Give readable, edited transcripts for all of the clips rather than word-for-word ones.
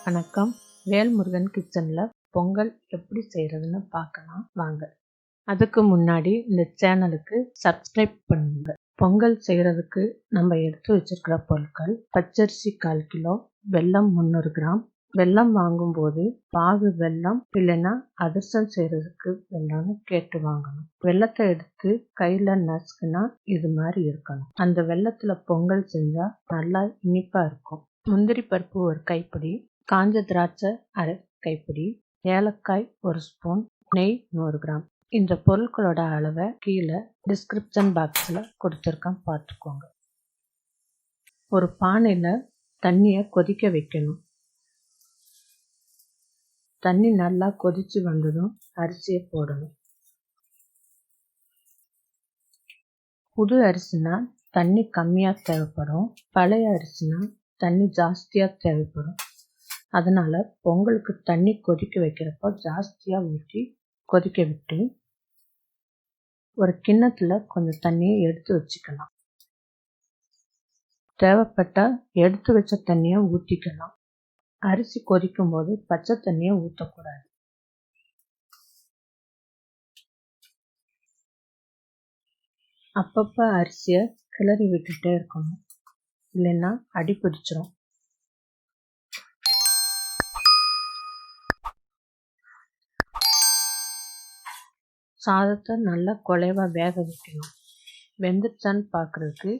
வணக்கம். வேல்முருகன் கிச்சனில் பொங்கல் எப்படி செய்கிறதுன்னு பார்க்கலாம் வாங்க. அதுக்கு முன்னாடி இந்த சேனலுக்கு சப்ஸ்கிரைப் பண்ணுங்க. பொங்கல் செய்கிறதுக்கு நம்ம எடுத்து வச்சிருக்கிற பொருட்கள்: பச்சரிசி 1/4 கிலோ, வெல்லம் 300 கிராம். வெல்லம் வாங்கும்போது பாகு வெல்லம் இல்லைன்னா அதிரசம் செய்கிறதுக்கு வெல்லம்னு கேட்டு வாங்கணும். வெல்லத்தை எடுத்து கையில் நசுக்குனா இது மாதிரி இருக்கணும். அந்த வெல்லத்தில் பொங்கல் செஞ்சால் நல்லா இனிப்பாக இருக்கும். முந்திரி பருப்பு 1 கைப்பிடி, காஞ்ச திராட்சை 1/2 கைப்பிடி, ஏலக்காய் 1 ஸ்பூன், நெய் 100 கிராம். இந்த பொருட்களோட அளவை கீழே டிஸ்கிரிப்ஷன் பாக்ஸில் கொடுத்துருக்கேன், பார்த்துக்கோங்க. ஒரு பானையில் தண்ணியை கொதிக்க வைக்கணும். தண்ணி நல்லா கொதித்து வந்ததும் அரிசியை போடணும். புது அரிசினா தண்ணி கம்மியாக தேவைப்படும், பழைய அரிசினா தண்ணி ஜாஸ்தியாக தேவைப்படும். அதனால் பொங்கலுக்கு தண்ணி கொதிக்க வைக்கிறப்போ ஜாஸ்தியாக ஊற்றி கொதிக்க விட்டு ஒரு கிண்ணத்தில் கொஞ்சம் தண்ணியை எடுத்து வச்சுக்கலாம். தேவைப்பட்டால் எடுத்து வச்ச தண்ணியை ஊற்றிக்கலாம். அரிசி கொதிக்கும் போது பச்சை தண்ணியை ஊற்றக்கூடாது. அப்பப்போ அரிசியை கிளறி விட்டுட்டே இருக்கணும், இல்லைன்னா அடி பிடிச்சிரும். சாதத்தை நல்லா குழைவாக வேக வைக்கணும். வெந்துச்சான்னு பார்க்குறதுக்கு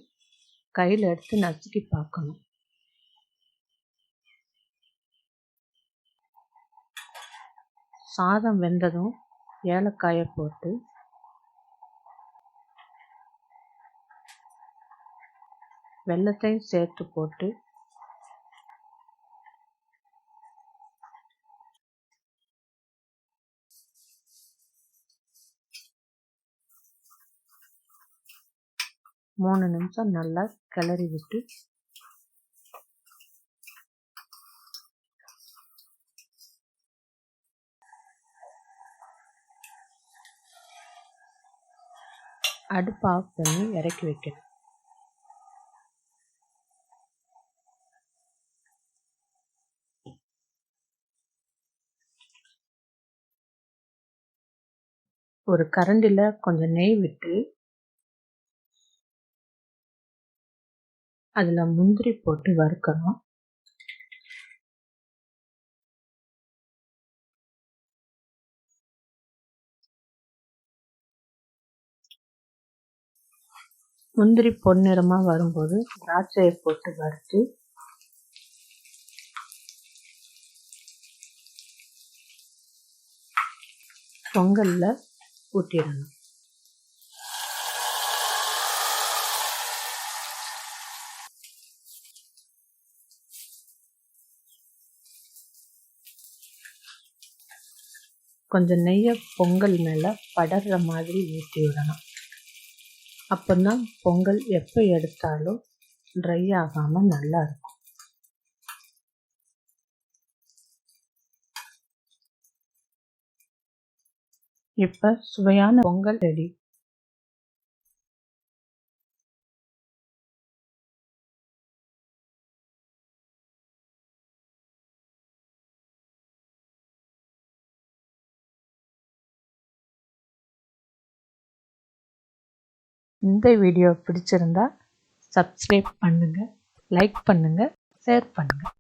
கையில் எடுத்து நசுக்கி பார்க்கணும். சாதம் வெந்ததும் ஏலக்காயை போட்டு வெல்லத்தையும் சேர்த்து போட்டு மூணு நிமிஷம் நல்லா கிளறி விட்டு அடுப்பு ஆஃப் பண்ணி இறக்கி வைக்கணும். ஒரு கரண்டியில் கொஞ்சம் நெய் விட்டு அதில் முந்திரி போட்டு வறுக்கணும். முந்திரி பொன்னிறமாக வரும்போது திராட்சையை போட்டு வறுத்து பொங்கலில் ஊற்றிடணும். கொஞ்சம் நெய்யை பொங்கல் மேலே படர்ற மாதிரி ஊற்றி விடணும். அப்போதான் பொங்கல் எப்போ எடுத்தாலும் ட்ரை ஆகாமல் நல்லா இருக்கும். இப்போ சுவையான பொங்கல் ரெடி. இந்த வீடியோ பிடிச்சிருந்தா சப்ஸ்கிரைப் பண்ணுங்கள், லைக் பண்ணுங்கள், ஷேர் பண்ணுங்கள்.